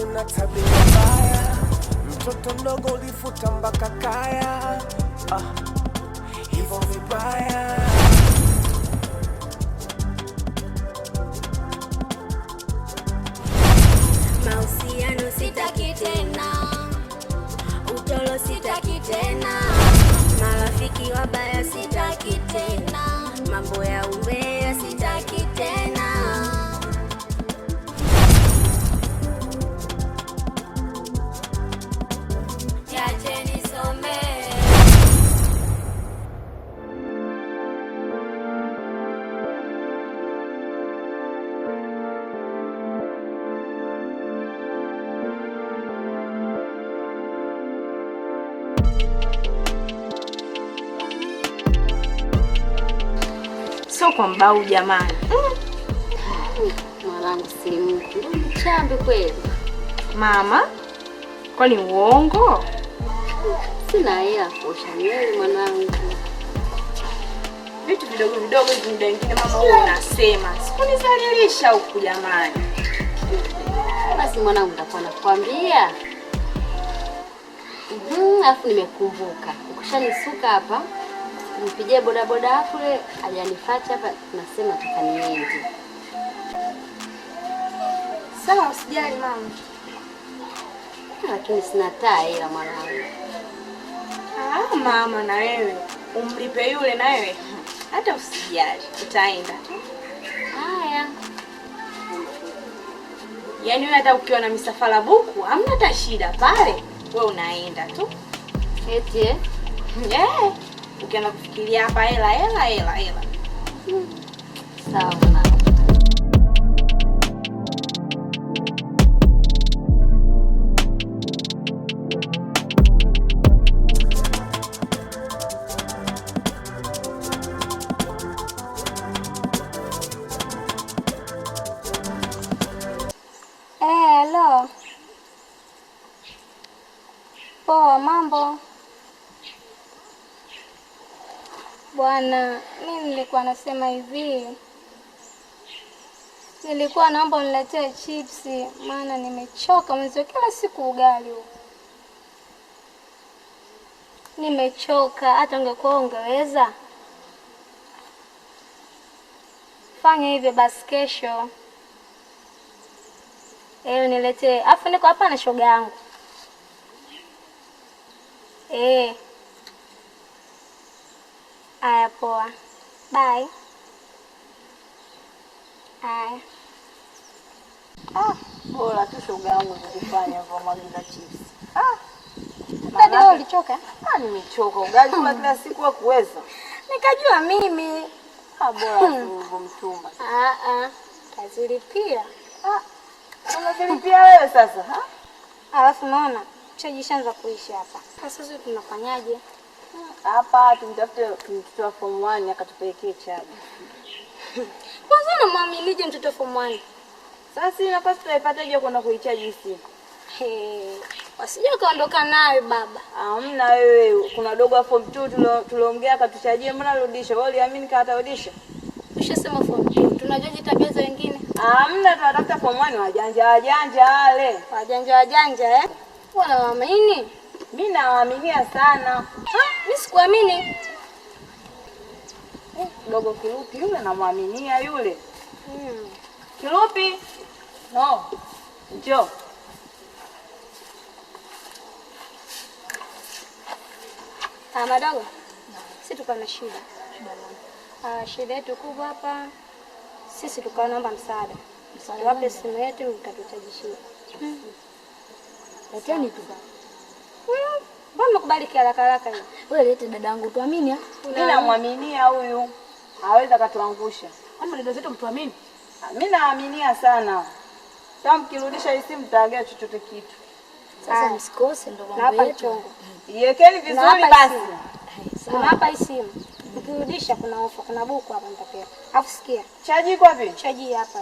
una tabia mbaya, mtoto mdogo ulifuta mpaka kaya, hivyo vibaya. Mahusiano sitaki tena, utolo sitaki tena, marafiki wabaya sitaki tena, mambo ya umbea sitaki tena. Sio kwa mbau jamani. Mwanangu simku. Chambe kweli. Mama, kwani uongo? Sina hela kuosha nywele mwanangu. Vitu vidogo vidogo hivi muda mwingine mama wewe unasema. Sikunizalilisha huku jamani. Basi mwanangu nitakuwa nakwambia. Alafu nimekumbuka. Ukishanisuka hapa, nipigie bodaboda hapo ile hajanifuata hapa tunasema tukaniende. Sawa usijali mama. Lakini sina taa ila mwanangu. Mama na wewe umlipe yule na wewe. Hata usijali utaenda tu. Haya. Yaani wewe hata ukiwa na misafara buku hamna hata shida pale. Wewe unaenda tu. Eti ukianza kufikiria hapa hela. Sawa mama. Hello. Poa, mambo? Bwana, mimi nilikuwa nasema hivi. Nilikuwa naomba uniletee chipsi, maana nimechoka mwenzio kila siku ugali huo. Nimechoka, hata ungekuwa ungeweza. Fanya hivyo basi kesho. Niletee. Afu niko hapa na shoga yangu. Aya poa. Bye. Aya. Bora tu shoga yangu kufanya kwa mwagiza chips. Dada wewe ulichoka? Nimechoka. Ugali kwa kila siku wa kuweza. Nikajua mimi. Bora tu mtumba. Kazilipia. Unazilipia wewe sasa, Alafu unaona chaji shanza kuishi hapa. Sasa tunafanyaje? Hapa tumtafute mtoto wa form 1 akatupelekee chaji. Kwanza unamwamilije mtoto form 1? Sasa nafasi tunaipataje kwenda kuichaji simu? Wasije kaondoka nawe baba. Hamna wewe, kuna dogo wa form 2 tuliongea akatuchajie, mbona rudisha? Wewe uliamini kama atarudisha? Ushasema form 2. Tunajoji tabia za wengine. Hamna, tunatafuta form 1 wajanja wale. Wajanja Wanawaamini? Mimi nawaaminia sana. Mimi sikuamini. Dogo Kirupi yule namwaminia yule. Kirupi? No. Njoo. Madogo. Sisi tuko na shida. Shida yetu kubwa hapa. Sisi tukaomba msaada. Wape simu yetu mtatutajishia. Leteni tu. Mbona mkubaliki haraka hivi? Wewe lete dadangu tuamini. Mimi namwaminia huyu. Hawezi akatuangusha. Kama dada zetu mtuamini? Mimi naaminia sana. Kama mkirudisha hii simu mtaagea chochote kitu. Sasa msikose ndo mambo yetu. Iwekeni vizuri basi. Hapa hii simu. Mkirudisha kuna ofa, kuna buku hapa nitapea. Alafu sikia. Chaji iko wapi? Chaji hapa.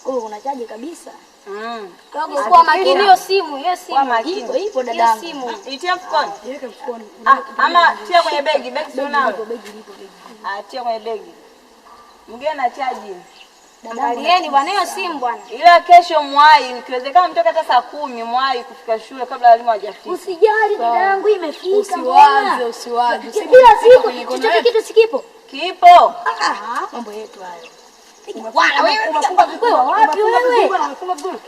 Una chaji kabisa. Dogo kwa makini hiyo simu, ipo dadangu. Simu. Itia mfukoni. Iweke mfukoni. Ama tia kwenye begi sio nao. Tia kwenye begi. Mgeni na chaji. Angalieni bwana hiyo simu bwana. Ila kesho mwai, ikiwezekana mtoke hata saa 10 mwai kufika shule kabla walimu hawajafika. Usijali dada yangu imefika. Usiwaze. Bila siku chochote kitu sikipo. Kipo. Mambo yetu hayo. Wala wewe unafunga vizuri wapi wewe?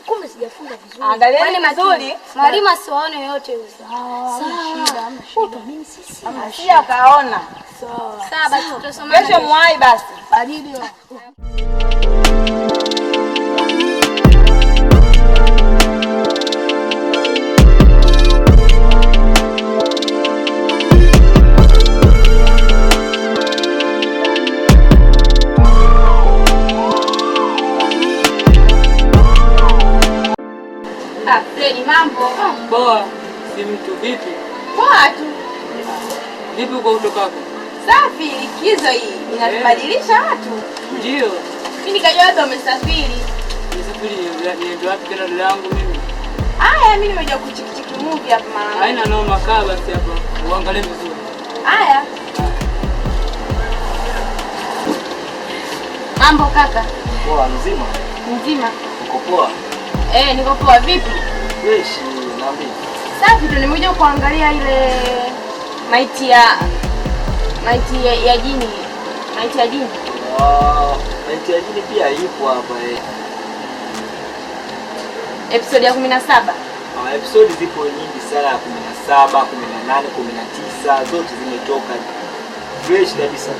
Kumbe sijafunga vizuri. Angalieni vizuri. Mwalimu asiwaone yote hiyo. Sawa. Shida. Mimi sisi. Si akaona. Sawa basi tutasomana. Kesho mwai basi. Baridi. Mambo. Poa. Si mtu vipi? Poa tu. Vipi uko utokako? Safi, likizo hii inabadilisha watu. Ndio. Mimi nikajua watu wamesafiri. Nisafiri niende wapi tena dada yangu mimi? Haya, mimi nimekuja kuchikichiki movie hapa mara. Haina noma, kaa basi hapa. Uangalie vizuri. Haya. Mambo kaka. Poa, mzima? Mzima. Uko poa? Niko poa. Vipi? Fresh, naambi. Safi tu, nimekuja kuangalia ile maiti ya jini. Maiti ya jini. Maiti ya jini pia ipo hapa Episode ya 17. Episode zipo nyingi sana, ya 17, 18, 19 zote zimetoka. Fresh kabisa.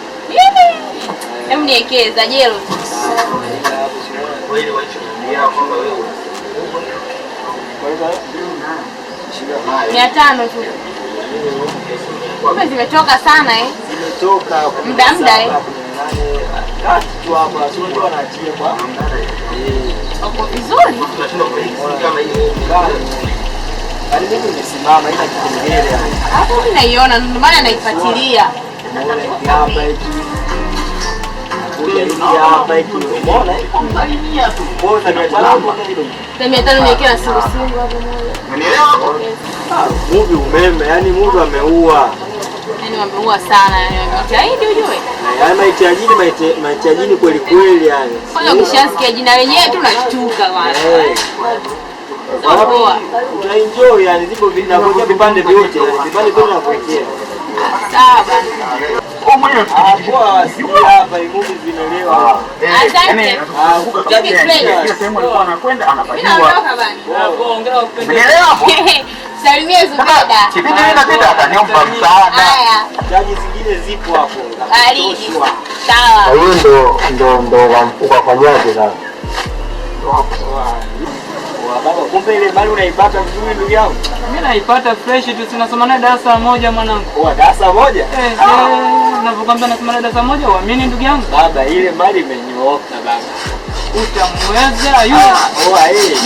Hebu niekeza jelo. Kwa ile waicho ndio kwamba wewe. Kwa hiyo 500 tu. Kumbe zimetoka sana Zimetoka muda tu hapa, sio ndio anaachia kwa. Uko vizuri? Tunashinda kama hiyo. Bali mimi nimesimama ila kipengele yani. Hapo mimi naiona ndio maana naifuatilia. Hapa hivi. Hapa hivi umeona? Bora ni jambo. 500 niwekea simu hapo moja. Unielewa? Movie umeme, yani movie ameua. Yaani wameua sana yani. Jitahidi ujue. Yaani maiti ya jini kweli kweli yani. Kwanza ukishasikia jina lenyewe tu unashtuka bwana. Poa. Utaenjoy yani, zipo vinakuja vipande vyote, vipande vyote vinakuletea. Sawa bana. Poa, si hapa movie zinaelewa. Asante. Hiyo sehemu alikuwa anakwenda anapajua. Naondoka bana. Ongea upende. Salimia Zubeda. Kipindi kinapita ataniomba msaada. Haya. Jaji zingine zipo hapo. Baridi. Sawa. Hiyo ndo ukafanyaje sasa? Baba, kumbe ile mali unaipata vizuri ndugu yangu. Mimi naipata fresh tu, tunasoma naye darasa moja mwanangu. Darasa moja? Ninapokuambia nasoma naye darasa moja, uamini ndugu yangu? Baba, ile mali imenyooka baba. Utamweza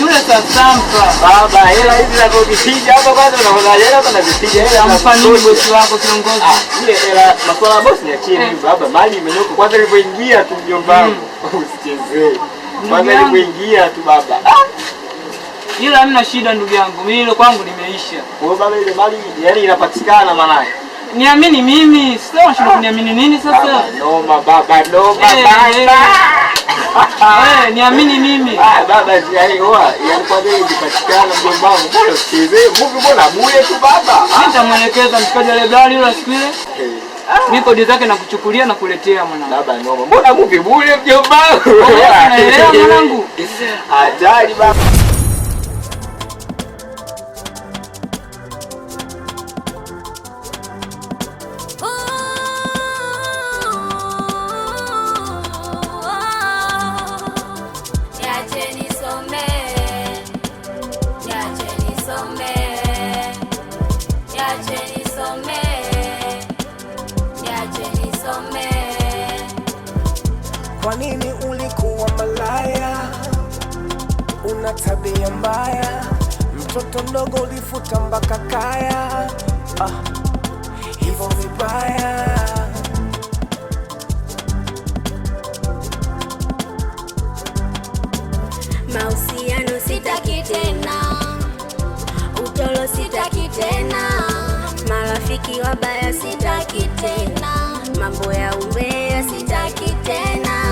yule sasampa. Baba, hela hizi za kukisija hapa kwanza unaona hela hapa na visija hela. Nampa nini bosi wako kiongozi? Ile hela masuala bosi niachie mimi baba. Mali imenyoka kwanza ilipoingia tu mjomba wangu. Usichezee. Kwanza ilipoingia tu baba. Ila hamna shida ndugu yangu. Mimi ile kwangu limeisha. Kwa baba ile mali yani inapatikana maana. Niamini mimi, sio unashinda kuniamini nini sasa? Noma baba, noma baba. Niamini mimi. Baba yani kwa nini ikipatikana mjomba wangu? Mbona usichezee? Mungu mbona bure tu baba? Mimi nitamuelekeza mshikaji wa library yule siku ile. Mimi kodi zake nakuchukulia na kuletea mwanangu. Baba noma. Mbona movie bure mjomba wangu? Unaelewa mwanangu? Hatari baba. Kwa nini ulikuwa malaya? Una tabia mbaya, mtoto mdogo ulifuta mpaka kaya. Hivyo vibaya. Mahusiano sitaki tena, utolo sitaki tena, marafiki wabaya sitaki tena, mambo ya umbea sitaki tena.